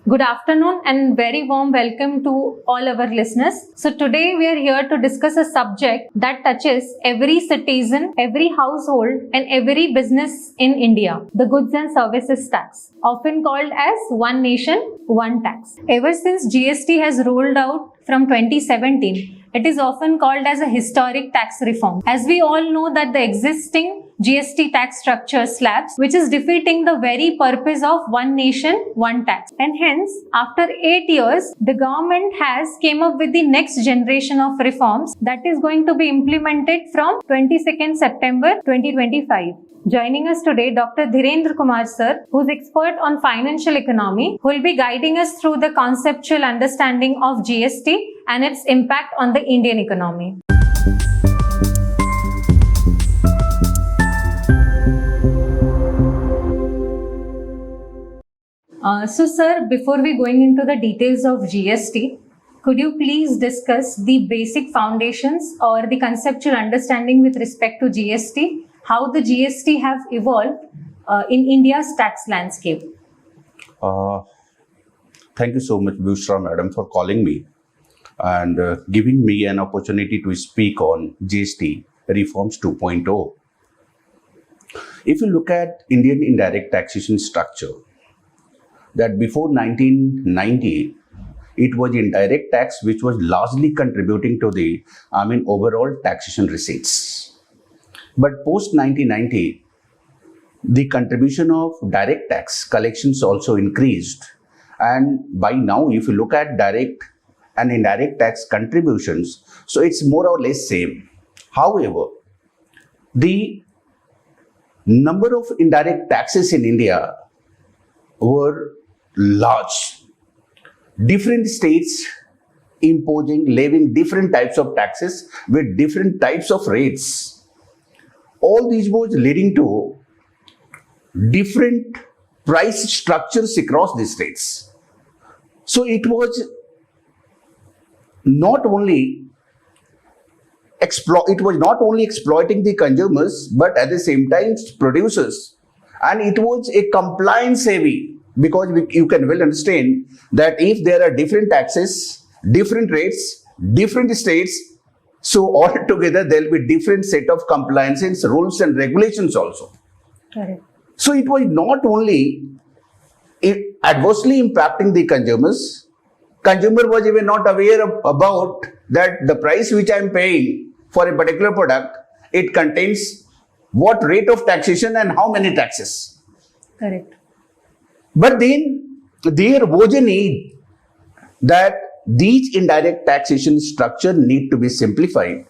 Good afternoon and very warm welcome to all our listeners. So today we are here to discuss a subject that touches every citizen, every household and every business in India, the goods and services tax, often called as one nation, one tax. Ever since GST has rolled out from 2017, it is often called as a historic tax reform. As we all know that the existing GST tax structure slabs, which is defeating the very purpose of one nation, one tax. And hence, after 8 years, the government has came up with the next generation of reforms that is going to be implemented from 22nd September 2025. Joining us today, Dr. Dhirendra Kumar sir, who is expert on financial economy, who will be guiding us through the conceptual understanding of GST and its impact on the Indian economy. So sir, before we going into the details of GST, could you please discuss the basic foundations or the conceptual understanding with respect to GST, how the GST have evolved in India's tax landscape? Thank you so much, Bushra Madam, for calling me and giving me an opportunity to speak on GST Reforms 2.0. If you look at Indian indirect taxation structure, that before 1990, it was indirect tax which was largely contributing to the overall taxation receipts. But post 1990, the contribution of direct tax collections also increased. And by now, if you look at direct and indirect tax contributions, so it's more or less same. However, the number of indirect taxes in India were large. Different states levying different types of taxes with different types of rates. All these was leading to different price structures across the states. So it was not only exploiting the consumers, but at the same time producers. And it was a compliance heavy, because you can well understand that if there are different taxes, different rates, different states, so altogether there will be different set of compliances, rules and regulations also. Correct. So it was not only adversely impacting the consumers. Consumer was even not aware about that the price which I am paying for a particular product, it contains what rate of taxation and how many taxes. Correct. But then there was a need that these indirect taxation structure need to be simplified.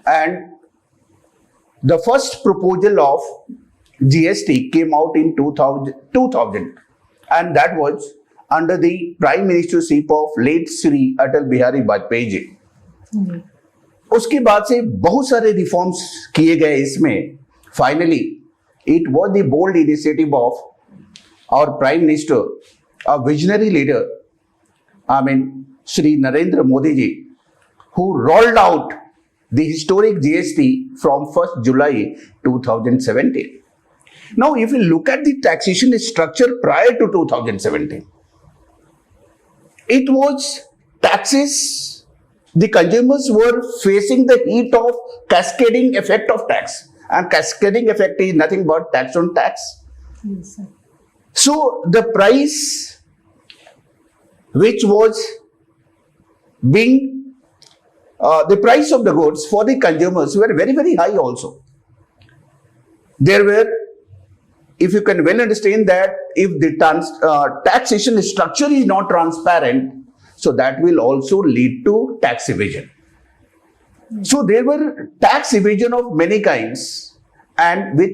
And the first proposal of GST came out in 2000 and that was under the Prime Ministership of late Sri Atal Bihari Vajpayee ji. उसके बाद से बहुत सारे reforms किए गए इसमें. Finally, it was the bold initiative of our Prime Minister, a visionary leader, Shri Narendra Modi ji, who rolled out the historic GST from 1st July 2017. Now, if you look at the taxation structure prior to 2017, it was taxes. The consumers were facing the heat of cascading effect of tax. And cascading effect is nothing but tax on tax. Yes, sir. So the price which was being, the price of the goods for the consumers were very, very high also. There were, if you can well understand that if the taxation structure is not transparent, so that will also lead to tax evasion. So there were tax evasion of many kinds, and with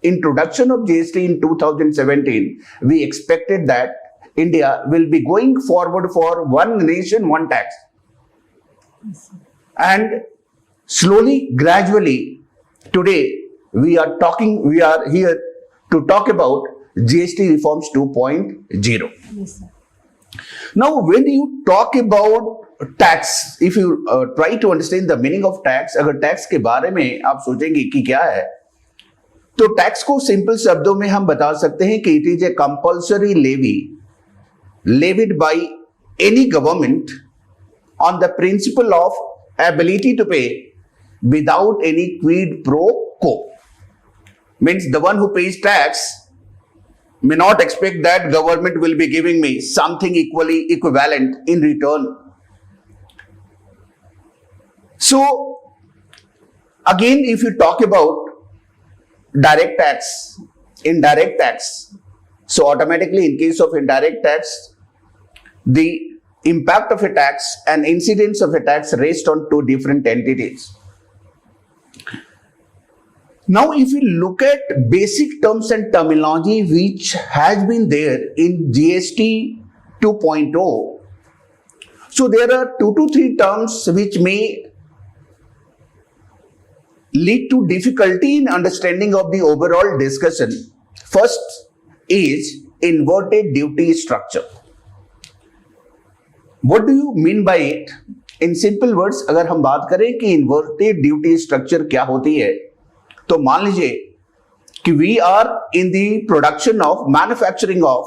introduction of GST in 2017, we expected that India will be going forward for one nation, one tax. And slowly, gradually, today we are here to talk about GST Reforms 2.0. Yes, sir. Now, when you talk about tax, if you try to understand the meaning of tax, अगर tax के बारे में आप सोचेंगे कि क्या है, तो टैक्स को सिंपल शब्दों में हम बता सकते हैं कि it is a compulsory levy levied by any government on the principle of ability to pay without any quid pro quo. Means the one who pays tax may not expect that government will be giving me something equally equivalent in return. So again, if you talk about direct tax, indirect tax, so automatically in case of indirect tax, the impact of a tax and incidence of a tax rest on two different entities. Now, if you look at basic terms and terminology which has been there in GST 2.0, so there are 2 to 3 terms which may lead to difficulty in understanding of the overall discussion. First is inverted duty structure. What do you mean by it? In simple words, अगर हम बात करें कि inverted duty structure क्या होती है, तो मान लीजिए कि we are in the production of manufacturing of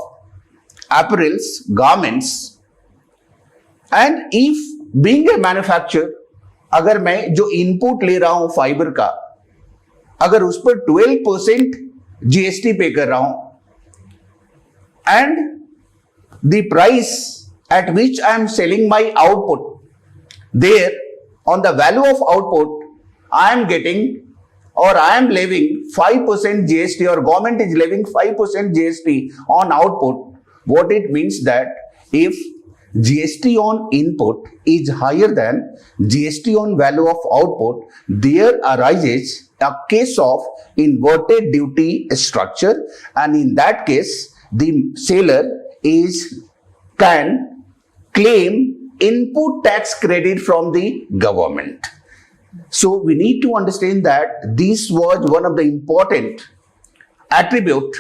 apparels, garments, and if being a manufacturer, अगर मैं जो इनपुट ले रहा हूं फाइबर का, अगर उस पर 12% जीएसटी पे कर रहा हूं, and the price at which I am selling my output, there on the value of output I am getting or I am levying 5% GST, or government is levying 5% GST on output. What it means that if GST on input is higher than GST on value of output, there arises a case of inverted duty structure, and in that case the seller can claim input tax credit from the government. So we need to understand that this was one of the important attribute,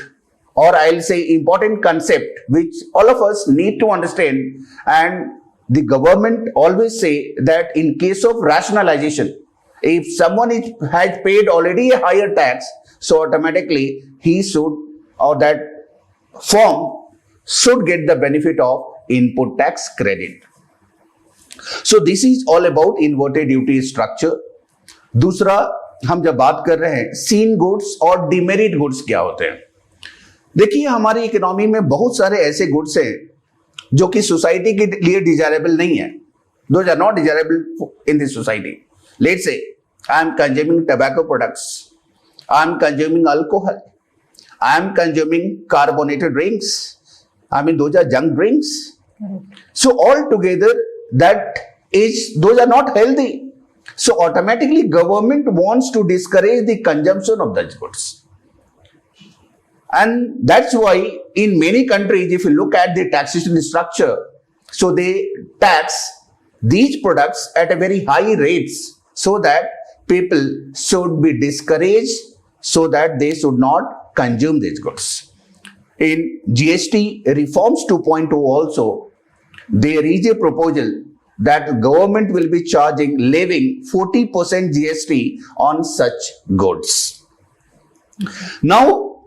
or I'll say important concept, which all of us need to understand. And the government always say that in case of rationalization, if someone has paid already a higher tax, so automatically he should, or that firm should get the benefit of input tax credit. So this is all about inverted duty structure. दूसरा, हम जब बात कर रहे हैं scene goods और demerit goods क्या होते हैं, देखिए हमारी इकोनॉमी में बहुत सारे ऐसे गुड्स हैं जो कि सोसाइटी के लिए डिजायरेबल नहीं है. Those are not desirable in the society. Let's say I am consuming tobacco products, I am consuming alcohol, I am consuming carbonated drinks. I mean, those are junk drinks. So altogether, those are not healthy. So automatically government wants to discourage the consumption of such goods. And that's why in many countries, if you look at the taxation structure, so they tax these products at a very high rates so that people should be discouraged, so that they should not consume these goods. In GST Reforms 2.0 also, there is a proposal that government will be levying 40% GST on such goods. Now,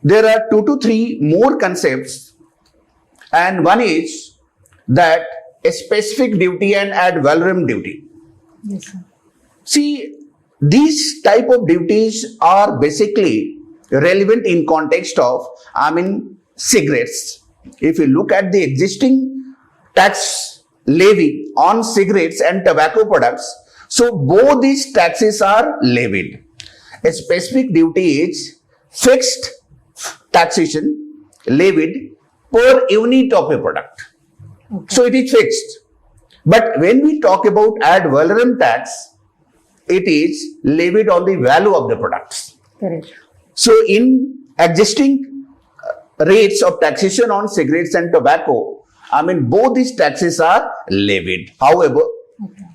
there are 2 to 3 more concepts, and one is that a specific duty and ad valorem duty. Yes, sir. See, these type of duties are basically relevant in context of, cigarettes. If you look at the existing tax levy on cigarettes and tobacco products, so both these taxes are levied. A specific duty is fixed taxation levied per unit of a product. Okay. So it is fixed. But when we talk about ad valorem tax, it is levied on the value of the products. Correct. So in existing rates of taxation on cigarettes and tobacco, both these taxes are levied. However,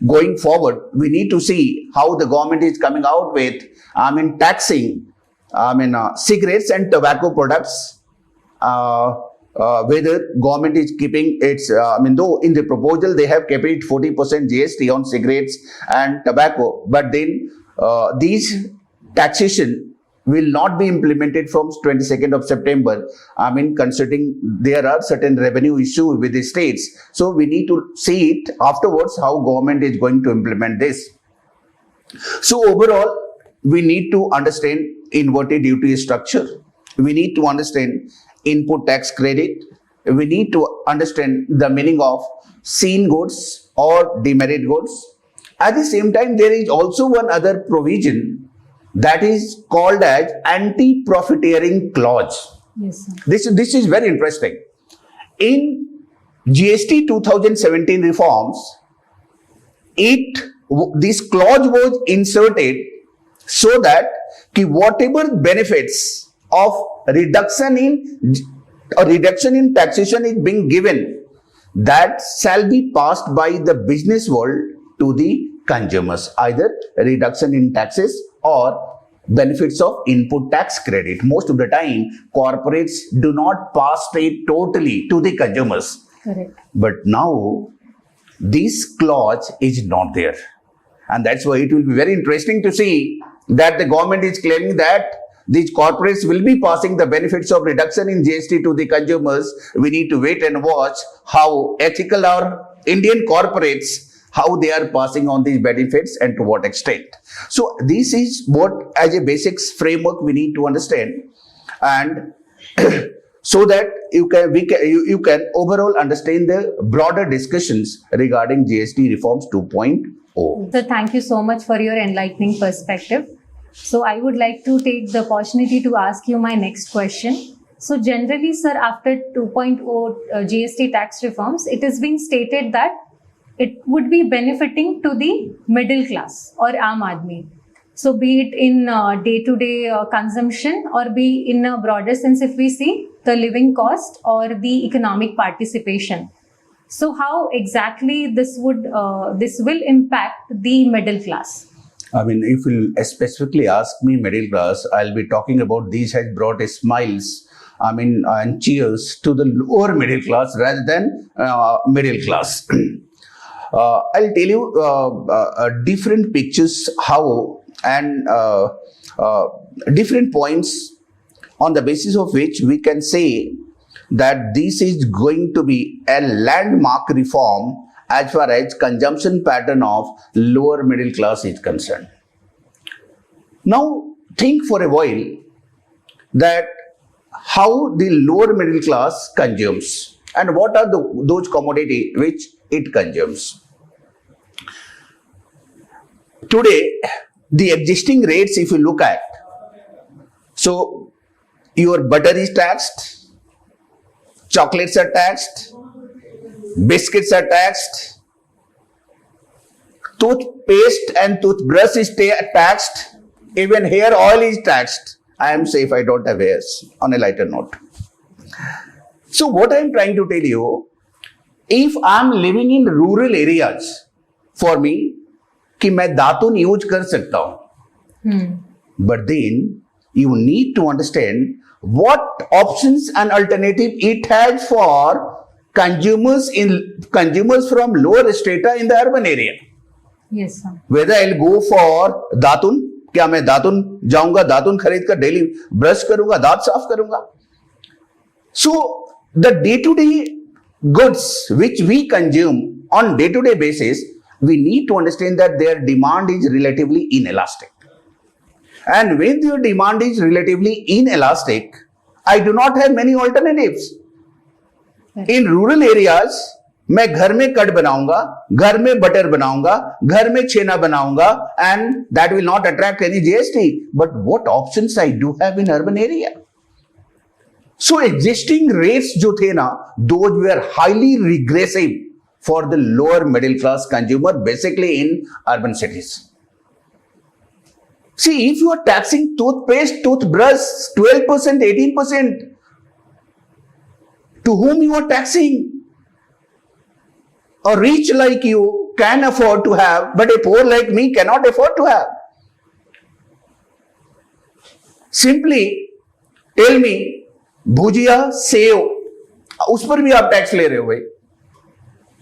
going forward, we need to see how the government is coming out with, taxing, cigarettes and tobacco products, whether government is keeping its, though in the proposal they have kept it 40% GST on cigarettes and tobacco, but then these taxation will not be implemented from 22nd of September. I mean, considering there are certain revenue issues with the states. So we need to see it afterwards how government is going to implement this. So overall, we need to understand inverted duty structure. We need to understand input tax credit. We need to understand the meaning of seen goods or demerit goods. At the same time, there is also one other provision that is called as anti-profiteering clause. Yes, sir. This is very interesting. In GST 2017 reforms, this clause was inserted so that whatever benefits of reduction in taxation is being given, that shall be passed by the business world to the consumers, either reduction in taxes or benefits of input tax credit. Most of the time, corporates do not pass it totally to the consumers. Correct. But now, this clause is not there. And that's why it will be very interesting to see that the government is claiming that these corporates will be passing the benefits of reduction in GST to the consumers. We need to wait and watch how ethical our Indian corporates, how they are passing on these benefits and to what extent. So this is what, as a basics framework, we need to understand, and so that you can overall understand the broader discussions regarding GST reforms 2.0. So thank you so much for your enlightening perspective. So I would like to take the opportunity to ask you my next question. So generally, sir, after 2.0 GST tax reforms, it is being stated that it would be benefiting to the middle class or Aam Aadmi. So be it in day-to-day consumption, or be in a broader sense if we see the living cost or the economic participation. So how exactly this will impact the middle class? I mean, if you specifically ask me middle class, I'll be talking about these has brought smiles, I mean, and cheers to the lower middle class rather than middle class. I'll tell you different pictures how and different points on the basis of which we can say that this is going to be a landmark reform as far as consumption pattern of lower middle class is concerned. Now think for a while that how the lower middle class consumes and what are those commodities which it consumes. Today, the existing rates, if you look at, so your butter is taxed, chocolates are taxed, biscuits are taxed, toothpaste and toothbrush is taxed, even hair oil is taxed. I am safe, I don't have hairs, on a lighter note. So what I am trying to tell you, if I am living in rural areas, for me, कि मैं दातुन use कर सकता हूं, but then you need to understand what options and alternative it has for consumers from lower strata in the urban area. Yes, sir. Whether I'll go for दातुन, क्या मैं दातुन जाऊंगा, दातुन खरीद कर डेली ब्रश करूंगा, दांत साफ करूंगा. So the day-to-day goods which we consume on day-to-day basis, we need to understand that their demand is relatively inelastic. And when their demand is relatively inelastic, I do not have many alternatives. In rural areas, मैं घर में cut बनाऊंगा, घर में butter बनाऊंगा, घर में छेना बनाऊंगा, and that will not attract any GST. But what options I do have in urban area? So existing rates जो थे ना, those were highly regressive for the lower middle class consumer, basically in urban cities. See, if you are taxing toothpaste, toothbrush 12%, 18%, to whom you are taxing? A rich like you can afford to have, but a poor like me cannot afford to have. Simply tell me, bhujia, save, उस पर भी आप tax ले रहे हो भाई.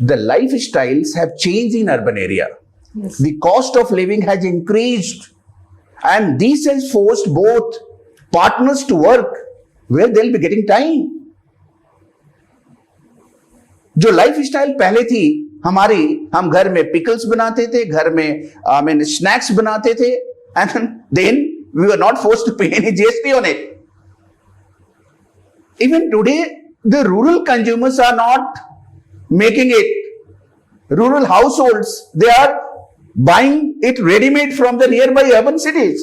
The lifestyles have changed in urban area. Yes. The cost of living has increased, and this has forced both partners to work where they'll be getting time. जो life style पहले थी हमारी, हम घर में पिकल्स बनाते थे, घर में स्नैक्स बनाते थे, and then we were not forced to pay any GST on it. Even today, the rural consumers are not making it. Rural households, they are buying it ready-made from the nearby urban cities.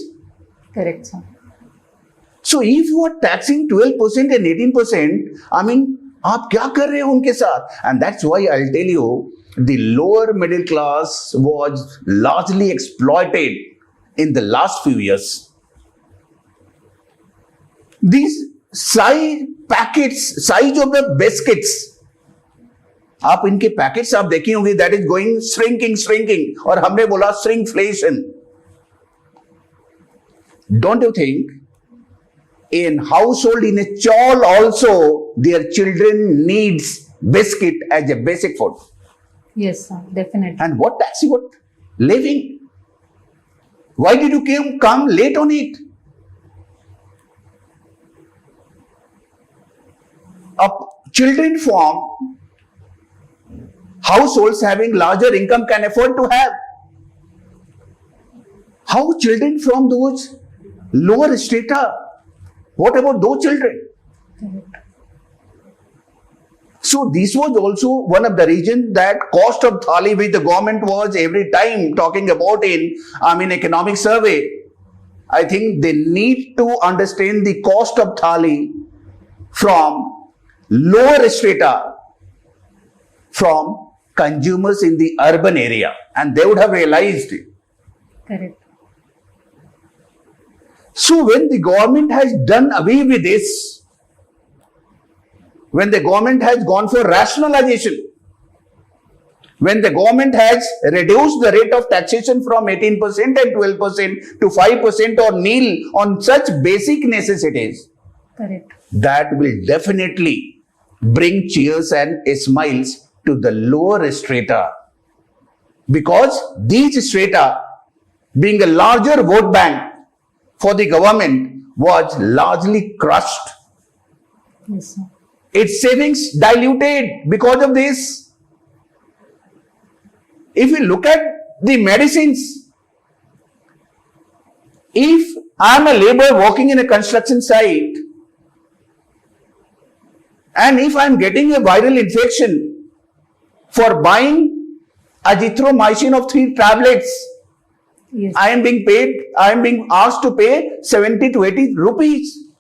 Correct, sir. So if you are taxing 12% and 18%, I mean, आप क्या कर रहे हो उनके साथ? And that's why I'll tell you, the lower middle class was largely exploited in the last few years. These size of the biscuits, आप इनके packets आप देखे होंगे, that is going shrinking, और हमने बोला shrinkflation. Don't you think in household, in a chawl also, their children needs biscuit as a basic food? Yes, sir, definitely. And what tax you got? Living. Why did you come late on it? Children from households having larger income can afford to have. How children from those lower strata? What about those children? Correct. So this was also one of the reasons that cost of thali, which the government was every time talking about in economic survey. I think they need to understand the cost of thali from lower strata, from consumers in the urban area, and they would have realized it. Correct. So when the government has done away with this, when the government has gone for rationalization, when the government has reduced the rate of taxation from 18% and 12% to 5% or nil on such basic necessities, Correct. that will definitely bring cheers and smiles to the lower strata, because these strata, being a larger vote bank for the government, was largely crushed. Yes, sir. Its savings diluted because of this. If you look at the medicines, if I am a laborer working in a construction site, and if I am getting a viral infection, for buying azithromycin of 3 tablets, Yes. I am being asked to pay 70 to 80 rupees.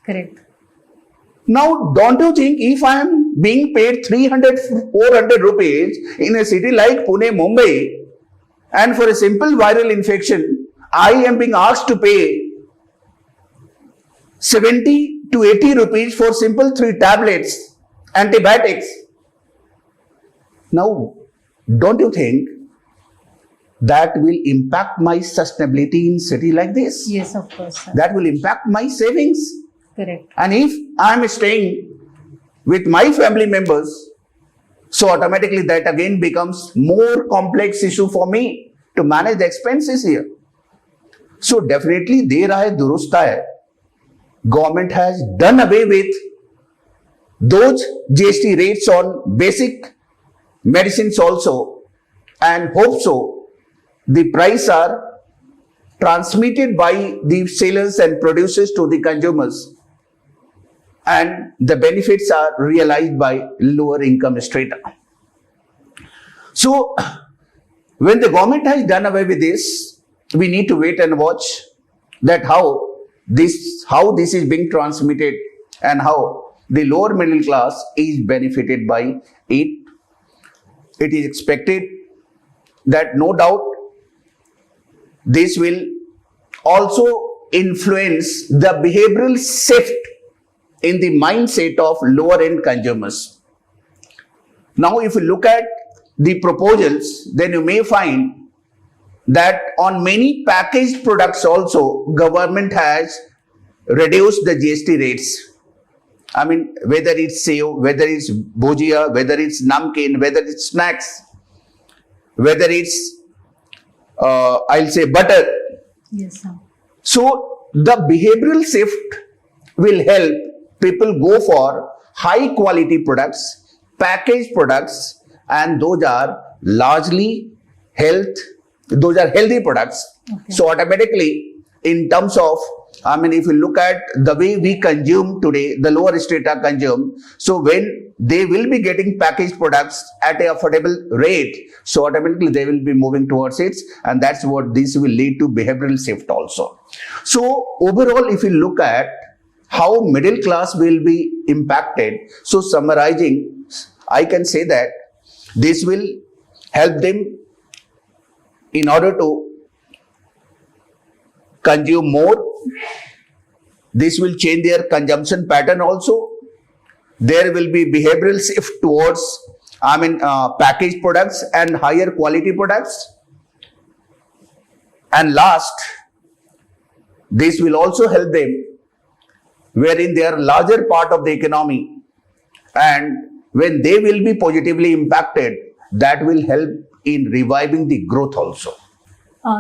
Correct. Now, don't you think if I am being paid 300, 400 rupees in a city like Pune, Mumbai, and for a simple viral infection, I am being asked to pay 70 to 80 rupees for simple 3 tablets, antibiotics. Now, don't you think that will impact my sustainability in city like this? Yes, of course, sir. That will impact my savings. Correct. And if I am staying with my family members, so automatically that again becomes more complex issue for me to manage the expenses here. So definitely there hai durust hai. Government has done away with those GST rates on basic medicines also, and hope so the price are transmitted by the sellers and producers to the consumers, and the benefits are realized by lower income strata. So when the government has done away with this, we need to wait and watch that how this is being transmitted and how the lower middle class is benefited by it. It is expected that no doubt this will also influence the behavioral shift in the mindset of lower end consumers. Now, if you look at the proposals, then you may find that on many packaged products also, government has reduced the GST rates. I mean, whether it's sev, whether it's bhujia, whether it's namkeen, whether it's snacks, whether it's I'll say butter. Yes, sir. So the behavioral shift will help people go for high quality products, packaged products, and those are largely healthy products. Okay. So automatically, in terms of, if you look at the way we consume today, the lower strata consume, so when they will be getting packaged products at an affordable rate, so automatically they will be moving towards it, and that's what this will lead to behavioral shift also. So overall, if you look at how middle class will be impacted, so summarizing, I can say that this will help them in order to consume more. This will change their consumption pattern also. There will be behavioral shift towards packaged products and higher quality products. And last, this will also help them wherein they are larger part of the economy, and when they will be positively impacted, that will help in reviving the growth also.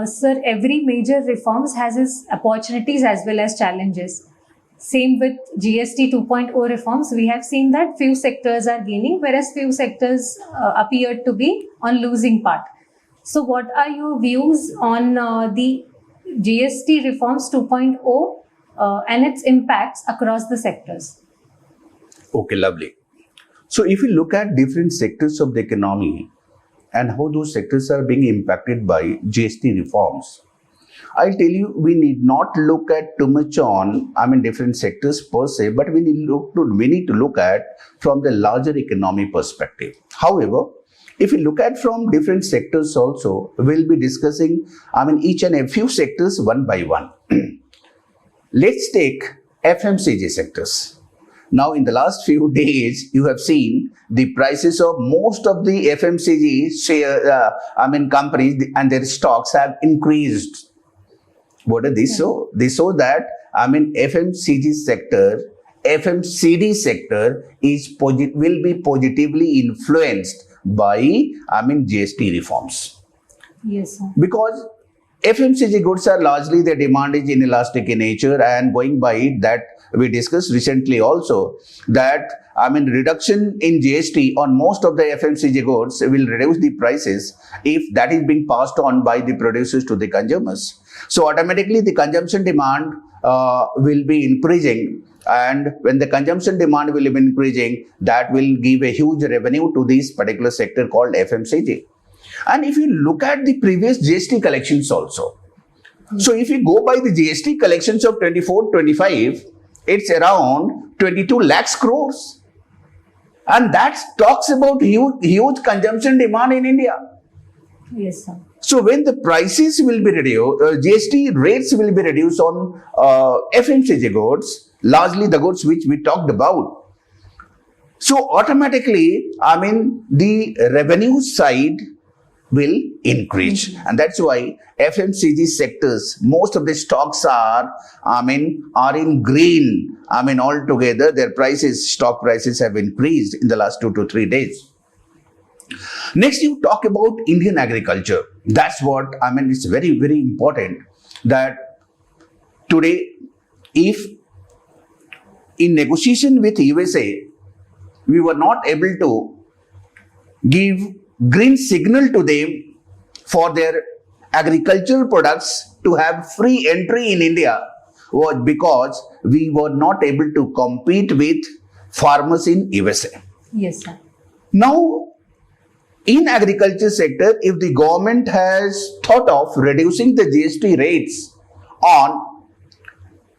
Sir, every major reforms has its opportunities as well as challenges. Same with GST 2.0 reforms, we have seen that few sectors are gaining, whereas few sectors appear to be on losing part. So what are your views on the GST reforms 2.0 and its impacts across the sectors? Okay, lovely. So if you look at different sectors of the economy and how those sectors are being impacted by GST reforms, I'll tell you, we need not look at too much on, different sectors per se, but we need to look at from the larger economy perspective. However, if you look at from different sectors also, we'll be discussing, each and a few sectors one by one. Let's take FMCG sectors. Now, in the last few days, you have seen the prices of most of the FMCG companies and their stocks have increased. What are these? So they show that FMCD sector will be positively influenced by GST reforms. Yes, sir. Because FMCG goods are largely, their demand is inelastic in nature, and going by it, that we discussed recently also that reduction in GST on most of the FMCG goods will reduce the prices if that is being passed on by the producers to the consumers. So automatically the consumption demand will be increasing, and when the consumption demand will be increasing, that will give a huge revenue to this particular sector called FMCG. And if you look at the previous GST collections also, so if you go by the GST collections of 24-25, it's around 22 lakhs crores. And that talks about huge consumption demand in India. Yes, sir. So when the prices will be reduced, GST rates will be reduced on FMCG goods, largely the goods which we talked about. So automatically, the revenue side will increase. And that's why FMCG sectors, most of the stocks are in green. Altogether, their stock prices have increased in the last 2 to 3 days. Next, you talk about Indian agriculture. That's what, it's very, very important that today, if in negotiation with USA, we were not able to give green signal to them for their agricultural products to have free entry in India, was because we were not able to compete with farmers in USA. Yes, sir. Now, in agriculture sector, if the government has thought of reducing the GST rates on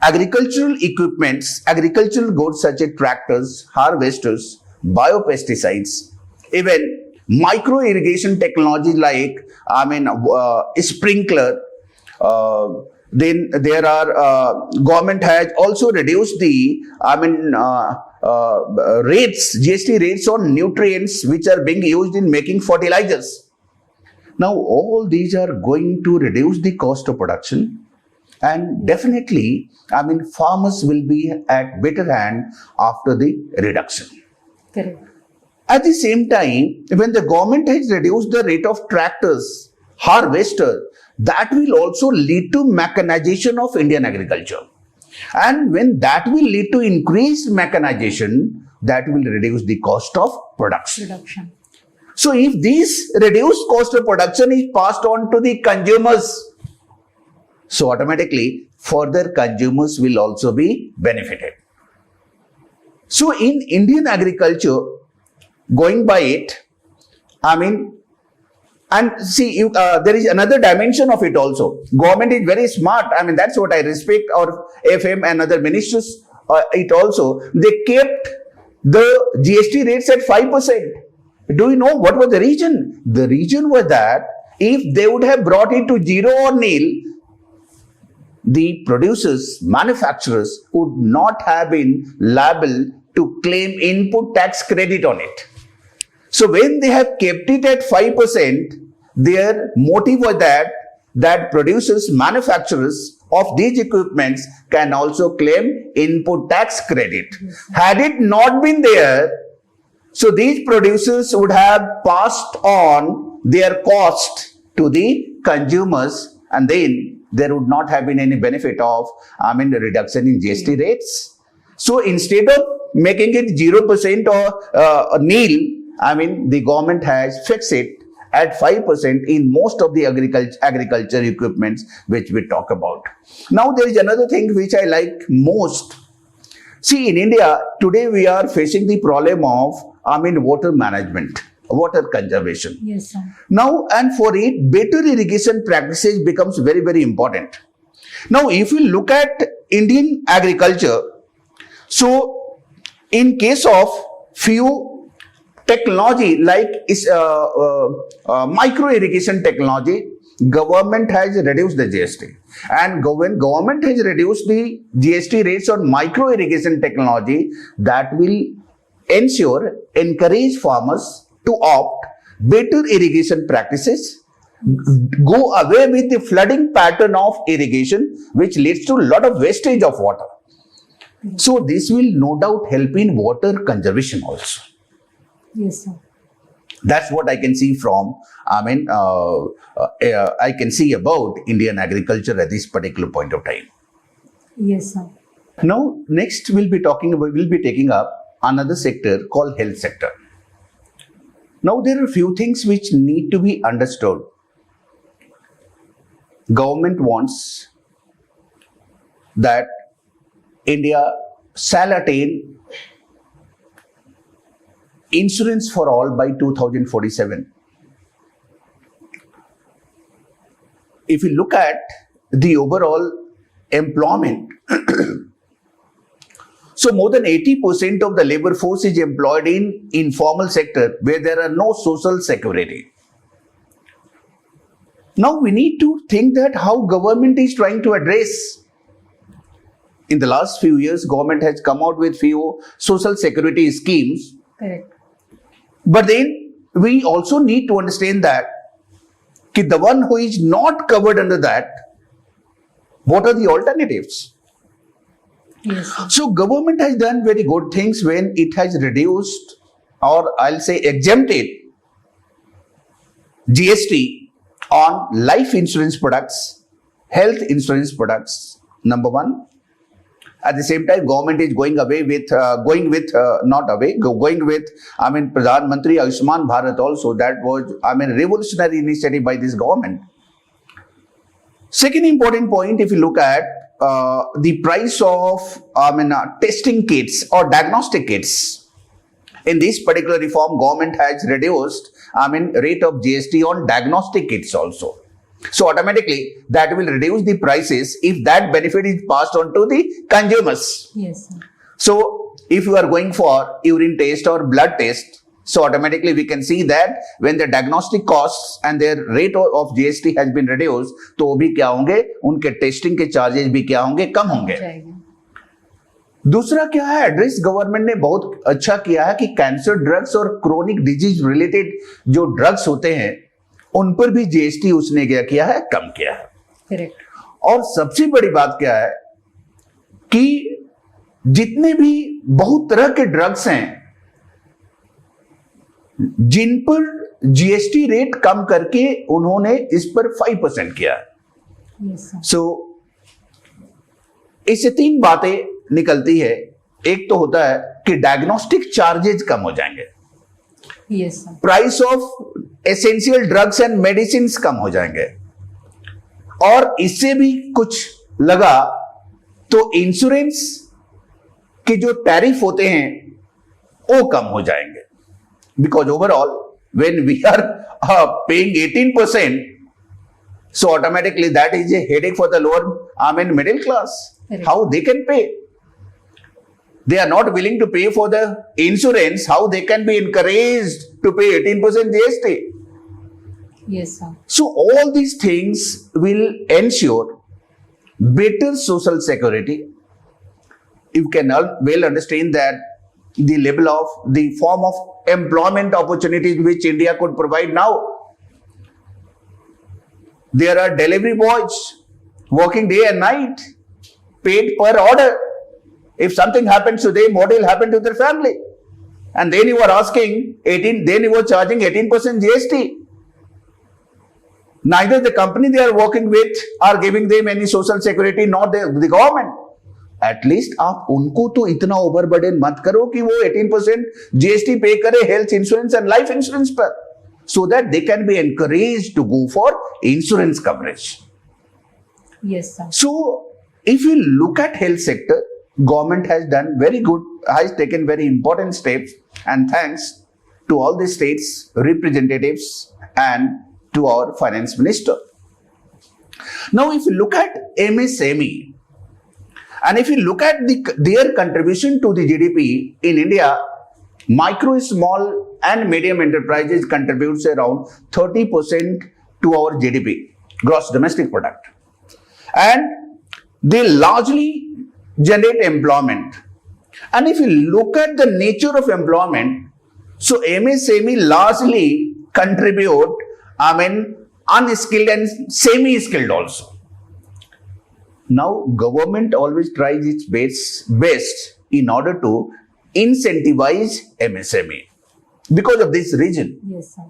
agricultural equipments, agricultural goods such as tractors, harvesters, biopesticides, even micro irrigation technology like sprinkler, then there are government has also reduced the GST rates on nutrients which are being used in making fertilizers. Now all these are going to reduce the cost of production, and definitely farmers will be at better hand after the reduction. Correct. At the same time, when the government has reduced the rate of tractors, harvester, that will also lead to mechanization of Indian agriculture. And when that will lead to increased mechanization, that will reduce the cost of production. So if this reduced cost of production is passed on to the consumers, so automatically further consumers will also be benefited. So in Indian agriculture, going by it, and see, there is another dimension of it also. Government is very smart. That's what I respect our FM and other ministers. It also, they kept the GST rates at 5%. Do you know what was the reason? The reason was that if they would have brought it to zero or nil, the producers, manufacturers would not have been liable to claim input tax credit on it. So when they have kept it at 5%, their motive was that producers, manufacturers of these equipments can also claim input tax credit. Had it not been there, so these producers would have passed on their cost to the consumers, and then there would not have been any benefit of the reduction in GST rates. So instead of making it 0% or nil, the government has fixed it at 5% in most of the agriculture equipments which we talk about. Now there is another thing which I like most. See, in India today we are facing the problem of water management, water conservation. Yes, sir. Now, and for it, better irrigation practices becomes very, very important. Now, if you look at Indian agriculture, so in case of few technology like micro irrigation technology, government has reduced the GST. And when government has reduced the GST rates on micro irrigation technology, that will encourage farmers to opt better irrigation practices, go away with the flooding pattern of irrigation, which leads to a lot of wastage of water. So this will no doubt help in water conservation also. Yes, sir. That's what I can see from, I can see about Indian agriculture at this particular point of time. Yes, sir. Now, next we'll be taking up another sector called health sector. Now, there are a few things which need to be understood. Government wants that India shall attain insurance for all by 2047. If you look at the overall employment, so more than 80% of the labor force is employed in informal sector where there are no social security. Now we need to think that how government is trying to address. In the last few years, government has come out with few social security schemes. Correct. But then we also need to understand that the one who is not covered under that, what are the alternatives? Yes. So government has done very good things when it has reduced, or I'll say exempted, GST on life insurance products, health insurance products, number one. At the same time, government is going with Pradhan Mantri Ayushman Bharat also. That was, revolutionary initiative by this government. Second important point, if you look at the price of testing kits or diagnostic kits. In this particular reform, government has reduced rate of GST on diagnostic kits also. So automatically that will reduce the prices if that benefit is passed on to the consumers. Yes, sir. So if you are going for urine test or blood test, so automatically we can see that when the diagnostic costs and their rate of GST has been reduced, तो वो भी क्या होंगे, उनके testing के charges भी क्या होंगे, कम होंगे. दूसरा क्या है, एड्रेस गवर्नमेंट ने बहुत अच्छा किया है कि कैंसर ड्रग्स और क्रोनिक डिजीज रिलेटेड जो ड्रग्स होते हैं उन पर भी जीएसटी उसने क्या किया है, कम किया है. करेक्ट. और सबसे बड़ी बात क्या है कि जितने भी बहुत तरह के ड्रग्स हैं जिन पर जीएसटी रेट कम करके उन्होंने इस पर 5% किया। सो इससे 3 बातें निकलती है। एक तो होता है कि डायग्नोस्टिक चार्जेस कम हो जाएंगे, price of essential drugs and medicine कम हो जाएंगे, और इससे भी कुछ लगा तो इंश्योरेंस के जो टैरिफ होते हैं वो कम हो जाएंगे। Because overall when we are paying 18%, so automatically that is a headache for the lower middle class. Correct. How they can pay? They are not willing to pay for the insurance. How they can be encouraged to pay 18% GST? Yes, sir. So all these things will ensure better social security. You can well understand that the level of the form of employment opportunities which India could provide now. There are delivery boys working day and night, paid per order. If something happens to them, what will happen to their family? And then you are asking 18, then you are charging 18% GST. Neither the company they are working with are giving them any social security, nor the government. At least आप उनको तो इतना overburden मत करो कि वो 18% GST पे करे health insurance and life insurance पर, so that they can be encouraged to go for insurance coverage. Yes, sir. So if you look at health sector, government has done very good, has taken very important steps, and thanks to all the states representatives and to our finance minister. Now if you look at MSME, and if you look at their contribution to the GDP in India, micro, small and medium enterprises contributes around 30% to our GDP, gross domestic product. And they largely generate employment. And if you look at the nature of employment, so MSME largely contribute, unskilled and semi-skilled also. Now, government always tries its best in order to incentivize MSME because of this reason. Yes, sir.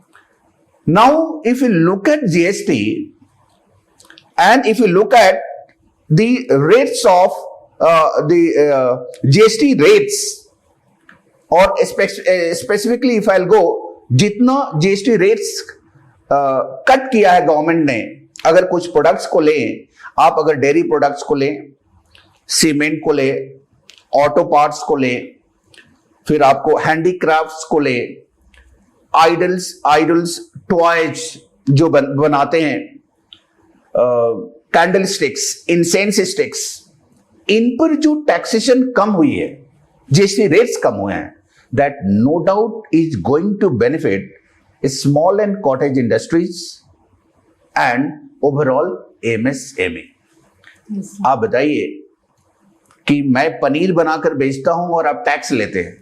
Now, if you look at GST and if you look at the rates of GST rates, or specifically if I'll go, जितना GST rates cut किया है government ने, अगर कुछ products को लें, आप अगर डेयरी प्रोडक्ट्स को लें, सीमेंट को लें, ऑटो पार्ट्स को लें, फिर आपको हैंडीक्राफ्ट्स को लें, आइडल्स टॉयज जो बनाते हैं, कैंडल स्टिक्स, इंसेंस स्टिक्स, इन पर जो टैक्सेशन कम हुई है, जीएसटी रेट्स कम हुए हैं, that no doubt is going to benefit small and cottage industries and overall MSME. आप बताइए कि मैं पनीर बनाकर बेचता हूं और आप टैक्स लेते हैं.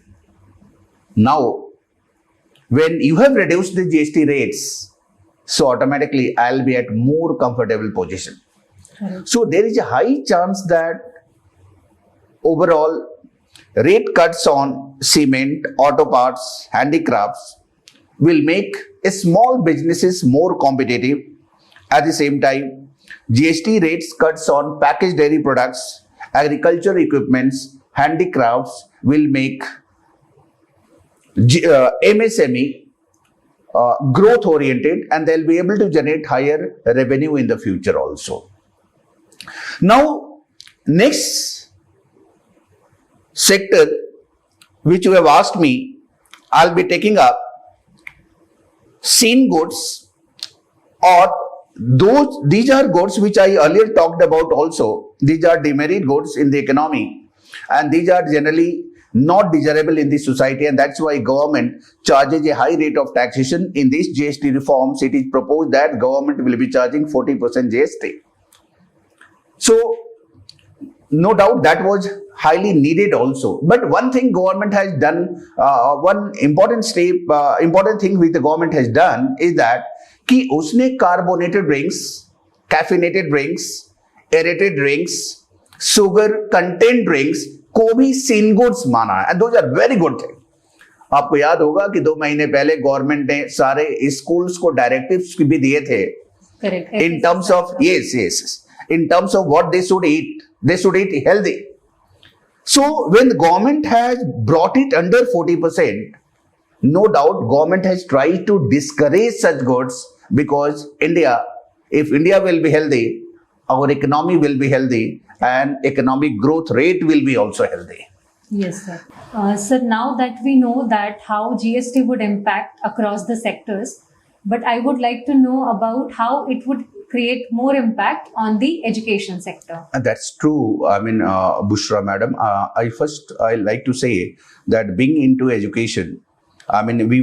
Now when you have reduced the GST rates, so automatically I'll be at more comfortable position. Correct. So there is a high chance that overall rate cuts on cement, auto parts, handicrafts will make small businesses more competitive. At the same time, GST rates cuts on packaged dairy products, agriculture equipments, handicrafts will make MSME growth oriented, and they'll be able to generate higher revenue in the future also. Now, next sector which you have asked me, I'll be taking up seen goods, or these are goods which I earlier talked about also. These are demerit goods in the economy, and these are generally not desirable in the society, and that's why government charges a high rate of taxation. In these GST reforms, it is proposed that government will be charging 40% GST. So no doubt that was highly needed also. But one thing government has done, one important thing which the government has done is that कि उसने carbonated drinks, caffeinated drinks, aerated drinks, sugar contained drinks को भी sin goods माना है, and those are very good things. आपको याद होगा कि 2 महीने पहले गवर्नमेंट ने सारे स्कूल्स को डायरेक्टिव्स भी दिए थे in terms of yes in terms of what they should eat healthy. So when the government has brought it under 40%, no doubt government has tried to discourage such goods, because if India will be healthy, our economy will be healthy and economic growth rate will be also healthy. Yes, sir. Sir, now that we know that how GST would impact across the sectors, but I would like to know about how it would create more impact on the education sector. That's true. I mean, Bushra madam, I like to say that being into education, I mean, we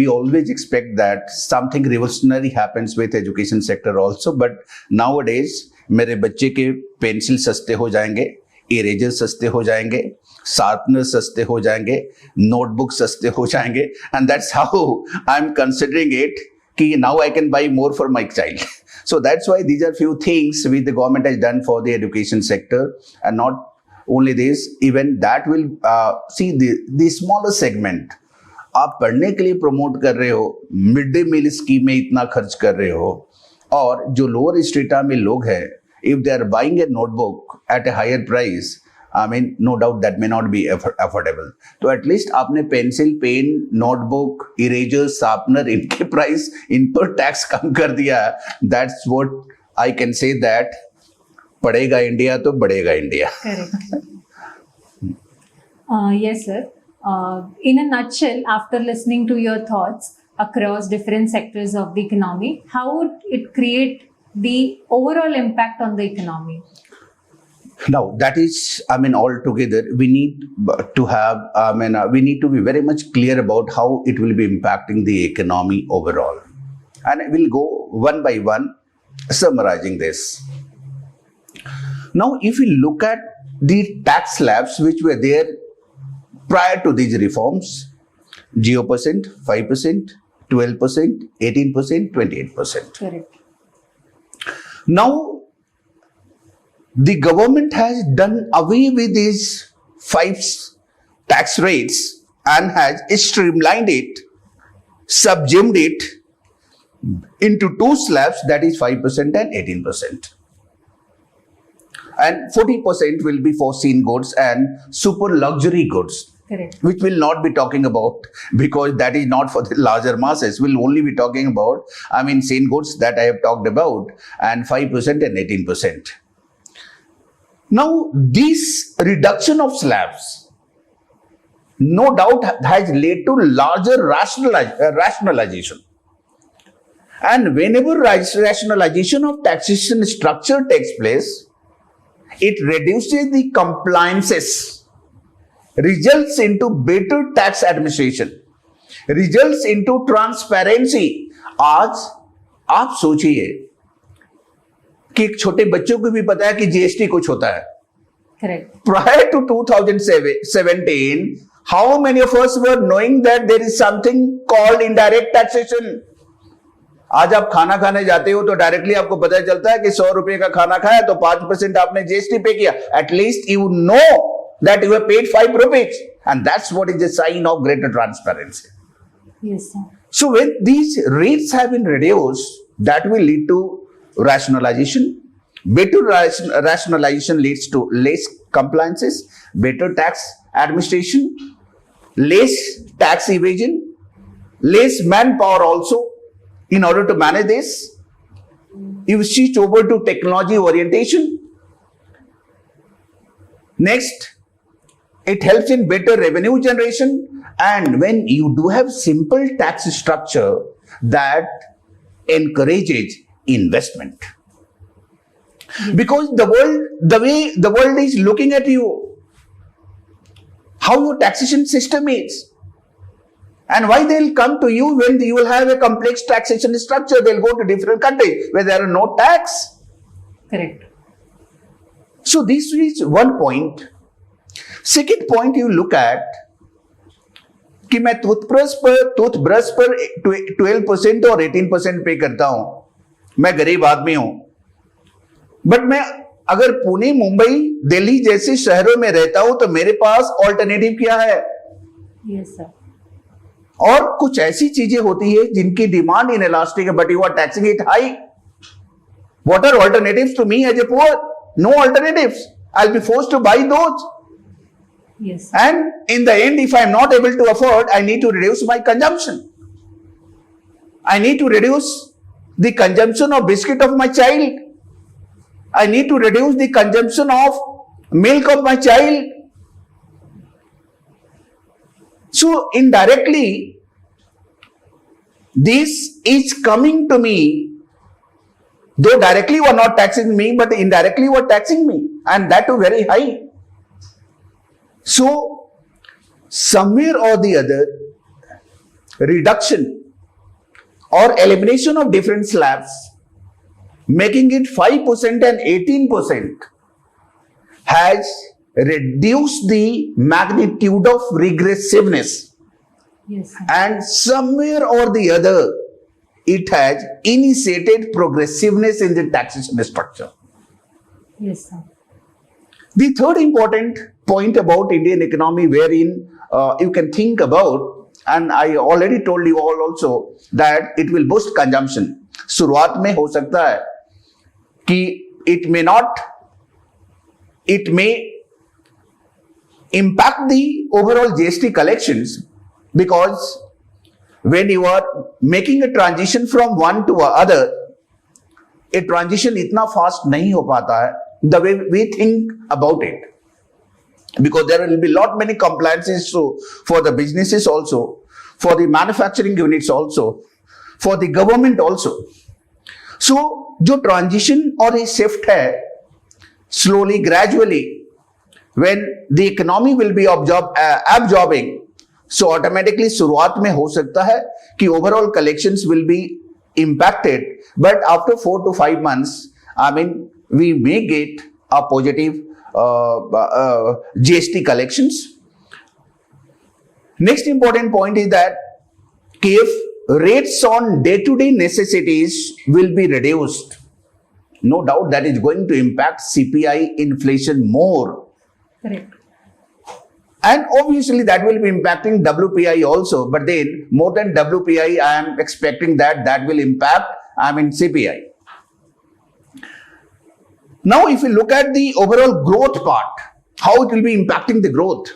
always expect that something revolutionary happens with education sector also, but nowadays मेरे बच्चे के pencil सस्ते हो जाएंगे, eraser सस्ते हो जाएंगे, sharpener सस्ते हो जाएंगे, नोटबुक सस्ते हो जाएंगे, and that's how I'm considering it कि now I can buy more for my child. So that's why these are few things which the government has done for the education sector, and not only this, even that will see the smaller segment. आप पढ़ने के लिए promote कर रहे हो, mid day meal scheme में इतना खर्च कर रहे हो, और जो लोअर स्ट्रेटा में लोग हैं, if they are buying a notebook at a higher price, I mean, no doubt that may not be affordable. तो एटलीस्ट आपने pencil, pen, notebook, eraser, sharpener, इनके प्राइस, इन पर टैक्स कम कर दिया. That's what I can say that पढ़ेगा India तो बढ़ेगा India. Yes, sir. In a nutshell, after listening to your thoughts across different sectors of the economy, how would it create the overall impact on the economy? Now, that is, I mean, altogether, we need to have, we need to be very much clear about how it will be impacting the economy overall. And we'll go one by one, summarizing this. Now, if we look at the tax slabs which were there prior to these reforms, 0%, 5%, 12%, 18%, 28%. Correct. Now, the government has done away with these 5 tax rates and has streamlined it, subsumed it into 2 slabs, that is 5% and 18%. And 40% will be for seen goods and super luxury goods. Correct. Which we'll not be talking about, because that is not for the larger masses. We'll only be talking about, I mean, seen goods that I have talked about, and 5% and 18%. Now, this reduction of slabs, no doubt, has led to larger rationalization. And whenever rationalization of taxation structure takes place, it reduces the compliances, results into better tax administration, results into transparency. आज आप सोचिए कि एक छोटे बच्चों को भी पता है कि जीएसटी कुछ होता है. Correct. Prior to 2017, how many of us were knowing that there is something called indirect taxation? आज आप खाना खाने जाते हो तो डायरेक्टली आपको पता चलता है कि 100 रुपए का खाना खाया तो 5% आपने जीएसटी पे किया. At least you know that you have paid 5 rupees, and that's what is a sign of greater transparency. Yes, sir. So when these rates have been reduced, that will lead to rationalization. Better rationalization leads to less compliances, better tax administration, less tax evasion, less manpower also in order to manage this. You switch over to technology orientation. Next, it helps in better revenue generation, and when you do have simple tax structure, that encourages investment. Yes. Because the way the world is looking at you, how your taxation system is, and why they'll come to you when you will have a complex taxation structure. They'll go to different countries where there are no tax. Correct. So this is one point. Second point, you look at कि मैं toothbrush पर 12% और 18% पे करता हूं. मैं गरीब आदमी हूं, बट मैं अगर पुणे, मुंबई, दिल्ली जैसे शहरों में रहता हूं तो मेरे पास ऑल्टरनेटिव क्या है? Yes, sir. और कुछ ऐसी चीजें होती है जिनकी डिमांड इनएलास्टिक है, but you are taxing it high. What are alternatives to me as a poor? No alternatives. I'll be forced to buy those. Yes. And in the end, if I'm not able to afford, I need to reduce my consumption. I need to reduce the consumption of biscuit of my child. I need to reduce the consumption of milk of my child. So indirectly, this is coming to me, though directly you are not taxing me, but indirectly you are taxing me, and that too very high. So, somewhere or the other, reduction or elimination of different slabs, making it 5% and 18%, has reduced the magnitude of regressiveness. Yes, sir. And somewhere or the other, it has initiated progressiveness in the taxation structure. Yes, sir. The third important point about Indian economy wherein you can think about, and I already told you all also, that it will boost consumption. शुरुआत में हो सकता है कि it may impact the overall GST collections, because when you are making a transition from one to other, a transition इतना fast नहीं हो पाता है the way we think about it, because there will be lot many compliances for the businesses also, for the manufacturing units also, for the government also. So जो transition और ये shift है, slowly, gradually, when the economy will be absorbing, so automatically शुरुआत में हो सकता है कि overall collections will be impacted, but after 4 to 5 months, I mean, we may get a positive GST collections. Next important point is that if rates on day-to-day necessities will be reduced, no doubt that is going to impact CPI inflation more. Correct. And obviously that will be impacting WPI also, but then more than WPI, I am expecting that will impact, CPI. Now, if you look at the overall growth part, how it will be impacting the growth,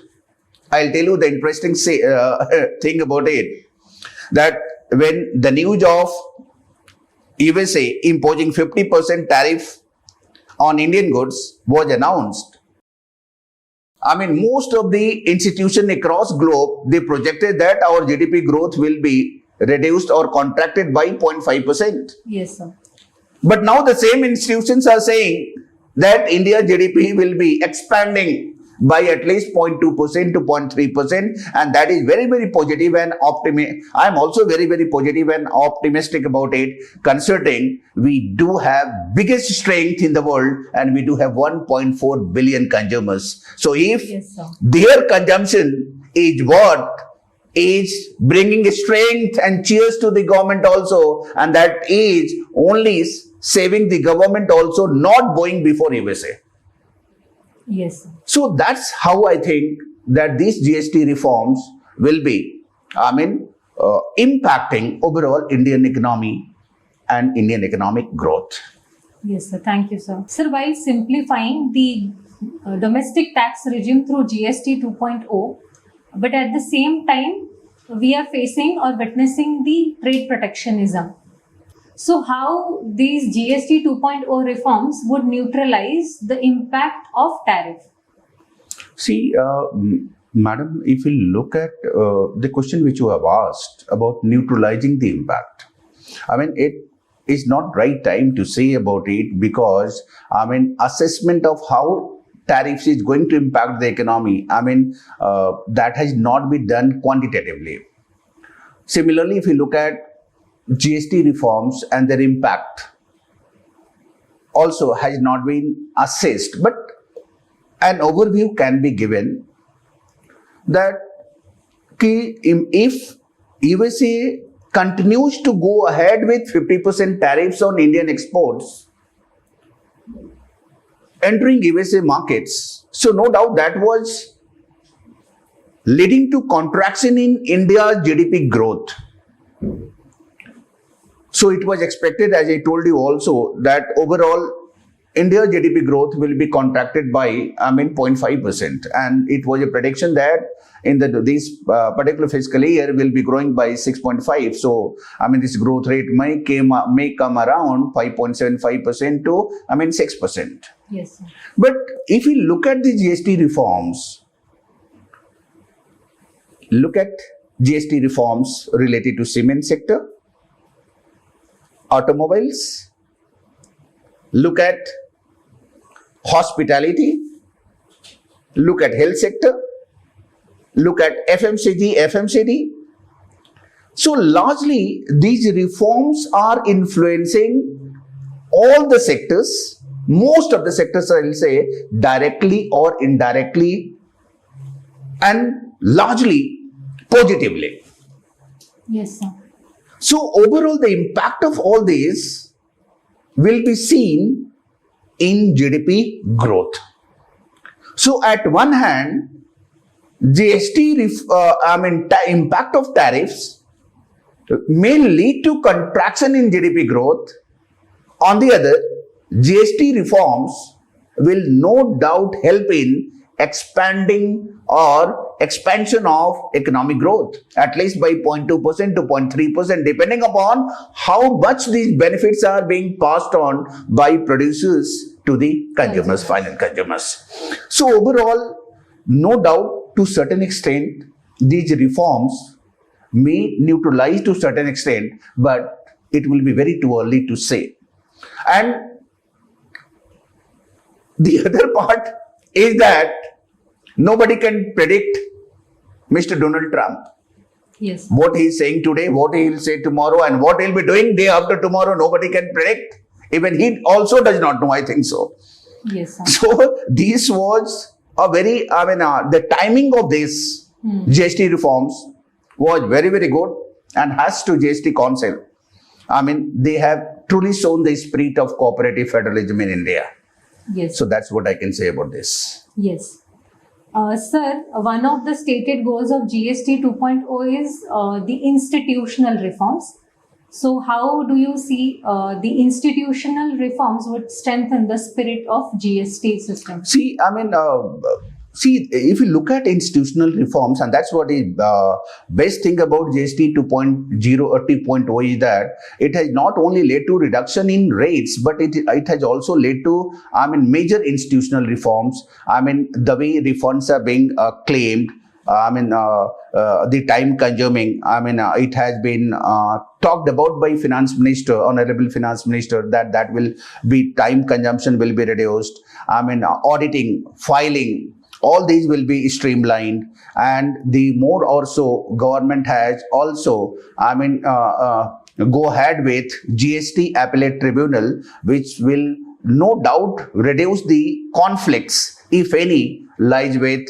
I'll tell you the interesting thing about it, that when the news of USA imposing 50% tariff on Indian goods was announced, most of the institutions across globe, they projected that our GDP growth will be reduced or contracted by 0.5%. Yes, sir. But now the same institutions are saying that India's GDP will be expanding by at least 0.2% to 0.3%, and that is very, very positive and optimistic. I am also very, very positive and optimistic about it, considering we do have biggest strength in the world and we do have 1.4 billion consumers. So if their consumption is what is bringing strength and cheers to the government also, and that is only saving the government also, not going before USA. Yes, sir. So that's how I think that these GST reforms will be, impacting overall Indian economy and Indian economic growth. Yes, sir. Thank you, sir. Sir, while simplifying the domestic tax regime through GST 2.0, but at the same time, we are facing or witnessing the trade protectionism. So how these GST 2.0 reforms would neutralize the impact of tariff? See, madam, if you look at the question which you have asked about neutralizing the impact, it is not right time to say about it, because, assessment of how tariffs is going to impact the economy, that has not been done quantitatively. Similarly, if you look at GST reforms and their impact also has not been assessed, but an overview can be given that if USA continues to go ahead with 50% tariffs on Indian exports entering USA markets, so no doubt that was leading to contraction in India's GDP growth. So it was expected, as I told you also, that overall India's GDP growth will be contracted by 0.5%, and it was a prediction that in this particular fiscal year will be growing by 6.5. So this growth rate may come around 5.75% to 6%. Yes, sir. But if you look at the GST reforms, look at GST reforms related to cement sector, automobiles, look at hospitality, look at health sector, look at FMCG. So largely these reforms are influencing all the sectors, most of the sectors I will say directly or indirectly, and largely positively. Yes, sir. So overall the impact of all this will be seen in GDP growth. So at one hand, GST impact of tariffs may lead to contraction in GDP growth. On the other, GST reforms will no doubt help in expanding or expansion of economic growth, at least by 0.2% to 0.3%, depending upon how much these benefits are being passed on by producers to the consumers, final consumers. So overall, no doubt to certain extent, these reforms may neutralize to certain extent, but it will be very too early to say. And the other part is that nobody can predict Mr. Donald Trump. Yes. What he is saying today, what he will say tomorrow, and what he will be doing day after tomorrow, nobody can predict. Even he also does not know, I think so. Yes, sir. So this was a very, the timing of this GST reforms was very, very good, and has to GST Council. They have truly shown the spirit of cooperative federalism in India. Yes. So that's what I can say about this. Yes. Sir, one of the stated goals of GST 2.0 is the institutional reforms. So how do you see the institutional reforms would strengthen the spirit of GST system? See, if you look at institutional reforms, and that's what is best thing about GST 2.0 or 2.0 is that it has not only led to reduction in rates, but it has also led to major institutional reforms. The way refunds are being claimed, the time consuming. It has been talked about by Honorable Finance Minister, that will be time consumption will be reduced. Auditing, filing, all these will be streamlined, and the more also government has also go ahead with GST appellate tribunal, which will no doubt reduce the conflicts, if any, lies with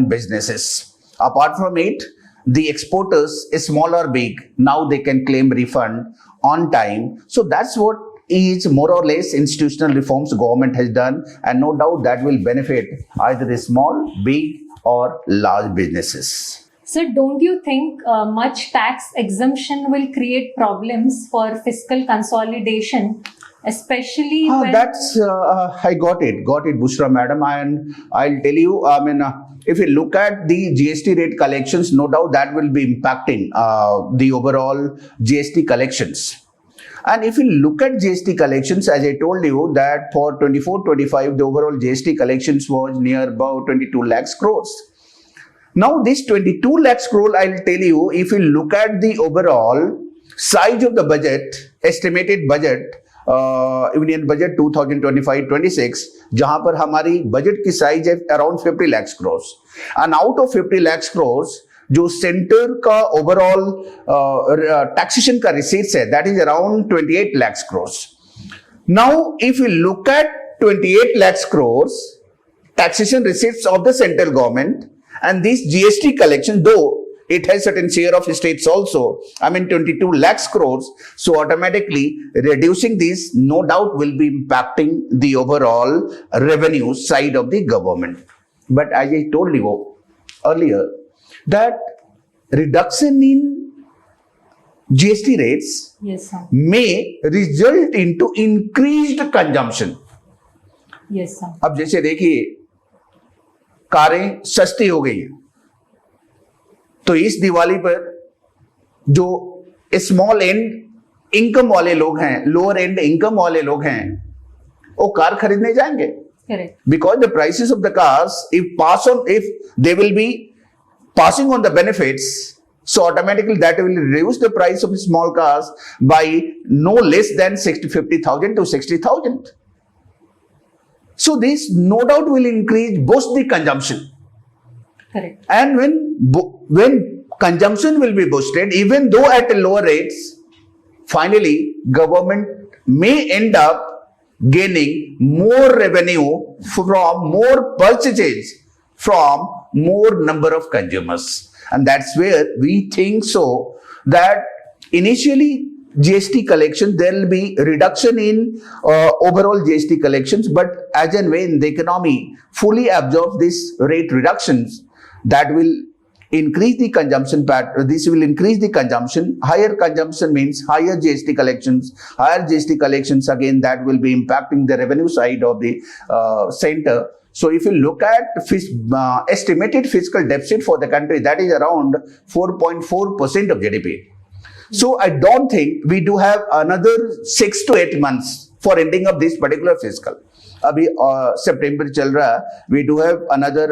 businesses. Apart from it, the exporters, small or big, now they can claim refund on time. So that's what is more or less institutional reforms government has done, and no doubt that will benefit either the small, big or large businesses. So don't you think much tax exemption will create problems for fiscal consolidation, especially when... That's, I got it, Bushra madam, and I'll tell you, if you look at the GST rate collections, no doubt that will be impacting the overall GST collections. And if you look at GST collections, as I told you that for 24-25, the overall GST collections was near about 22 lakhs crores. Now this 22 lakhs crore, I'll tell you, if you look at the overall size of the budget, estimated budget, Union budget 2025-26, जहां पर हमारी budget की size है around 50 lakhs crores, and out of 50 lakhs crores जो centre का overall taxation का receipts है, that is around 28 lakhs crores. Now, if you look at 28 lakhs crores taxation receipts of the central government, and this GST collection, though it has certain share of states also, 22 lakhs crores, so automatically reducing this no doubt will be impacting the overall revenue side of the government. But as I told you earlier, that reduction in GST rates Yes, sir. may result into increased consumption. Yes, sir. अब जैसे देखिए कारें सस्ती हो गई हैं, तो इस दिवाली पर जो स्मॉल एंड इनकम वाले लोग हैं, लोअर एंड इनकम वाले लोग हैं, वो कार खरीदने जाएंगे. Correct. Because the prices of the cars, if they will be passing on the benefits, so automatically that will reduce the price of small cars by no less than 50,000 to 60,000. So this no doubt will boost the consumption. Correct. And when consumption will be boosted, even though at lower rates, finally government may end up gaining more revenue from more purchases from more number of consumers. And that's where we think so that initially GST collections, there will be reduction in overall GST collections, but as and when the economy fully absorbs these rate reductions, that will increase the consumption pattern. This will increase the consumption. Higher consumption means higher GST collections. Higher GST collections, again, that will be impacting the revenue side of the center. So if you look at estimated fiscal deficit for the country, that is around 4.4% of GDP. So I don't think we do have another 6 to 8 months for ending of this particular fiscal. अभी September चल रहा है. We do have another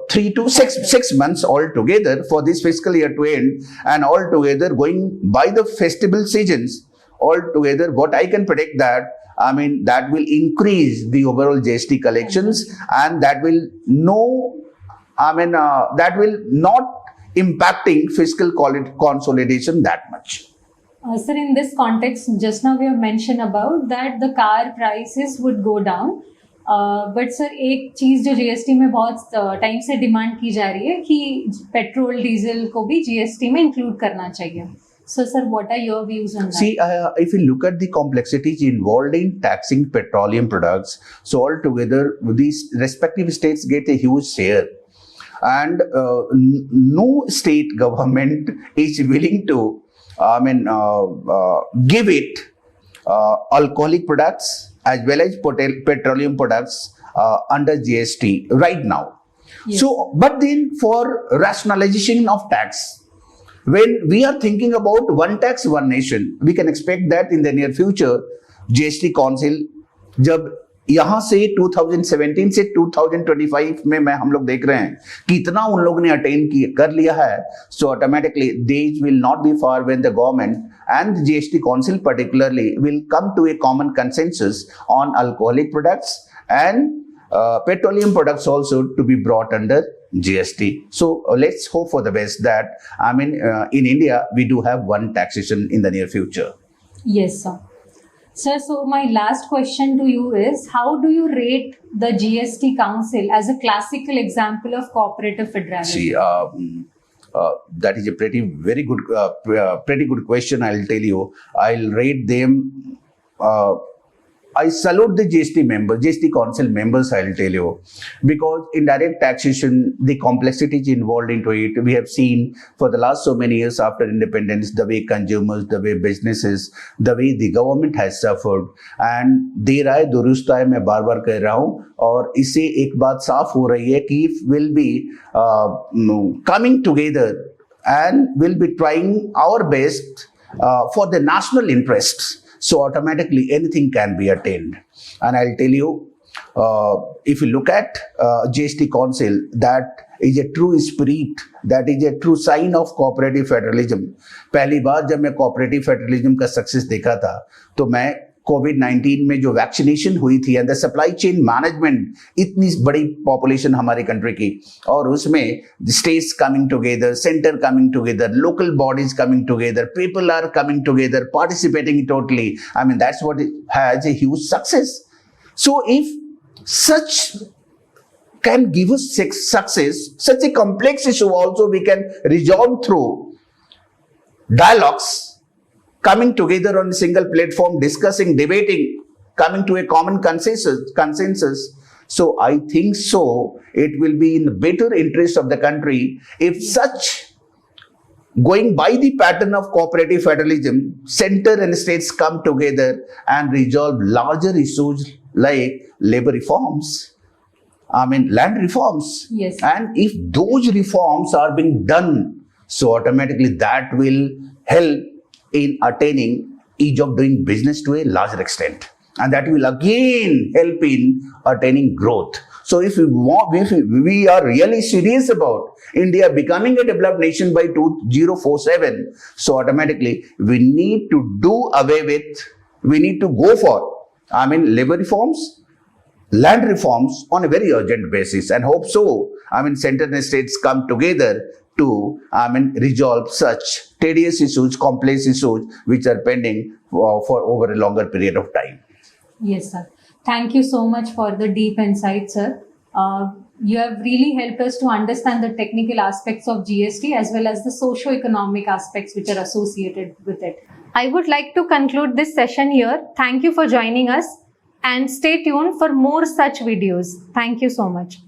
3 to 6 months altogether for this fiscal year to end, and altogether going by the festival seasons, altogether what I can predict that will increase the overall GST collections, and that will that will not impacting fiscal consolidation that much. Sir, in this context, just now we have mentioned about that the car prices would go down. But sir एक चीज जो GST में बहुत time से demand की जा रही है कि पेट्रोल डीजल को भी जीएसटी में इंक्लूड करना चाहिए. So sir, what are your views on that? See, if you look at the complexities involved in taxing petroleum products, so altogether these respective states get a huge share, and no state government is willing to give it alcoholic products as well as petroleum products under GST right now. Yes. So, but then for rationalization of tax, when we are thinking about one tax, one nation, we can expect that in the near future, GST Council, जब यहाँ से 2017 से 2025 में हम लोग देख रहे हैं कितना उन लोगों ने अटेन कर लिया है, so automatically days will not be far when the government and the GST Council particularly will come to a common consensus on alcoholic products and petroleum products also to be brought under GST. So let's hope for the best that in India we do have one taxation in the near future. Yes, sir. Sir, so my last question to you is, how do you rate the GST Council as a classical example of cooperative federalism? See, that is a pretty good question. I'll tell you. I'll rate them. I salute the GST Council members, I'll tell you, because indirect taxation, the complexities involved into it, we have seen for the last so many years after independence, the way consumers, the way businesses, the way the government has suffered. And देर आए दुरुस्त आए, मैं बार बार कह रहा हूँ, और इससे एक बात साफ हो रही है कि will be coming together and will be trying our best for the national interests. So automatically anything can be attained. And I'll tell you, if you look at GST Council, that is a true spirit, that is a true sign of cooperative federalism. पहली बार जब मैं cooperative federalism का success देखा था, तो मैं कोविड-19 में जो वैक्सीनेशन हुई थी and the supply chain management, इतनी बड़ी पॉपुलेशन हमारे कंट्री की, और उसमें states coming together, centre coming together, local bodies coming together, people are coming together, participating totally. That's what has a huge success. So if such can give us success, such a complex issue also we can resolve through dialogues, coming together on a single platform, discussing, debating, coming to a common consensus. So I think so it will be in the better interest of the country if such, going by the pattern of cooperative federalism, center and states come together and resolve larger issues like labor reforms, land reforms. Yes. And if those reforms are being done, so automatically that will help in attaining ease of doing business to a larger extent. And that will again help in attaining growth. So if we are really serious about India becoming a developed nation by 2047, so automatically we need to go for, labor reforms, land reforms on a very urgent basis, and hope so, center and states come together to, resolve such tedious issues, complex issues, which are pending for over a longer period of time. Yes, sir. Thank you so much for the deep insight, sir. You have really helped us to understand the technical aspects of GST as well as the socio-economic aspects which are associated with it. I would like to conclude this session here. Thank you for joining us and stay tuned for more such videos. Thank you so much.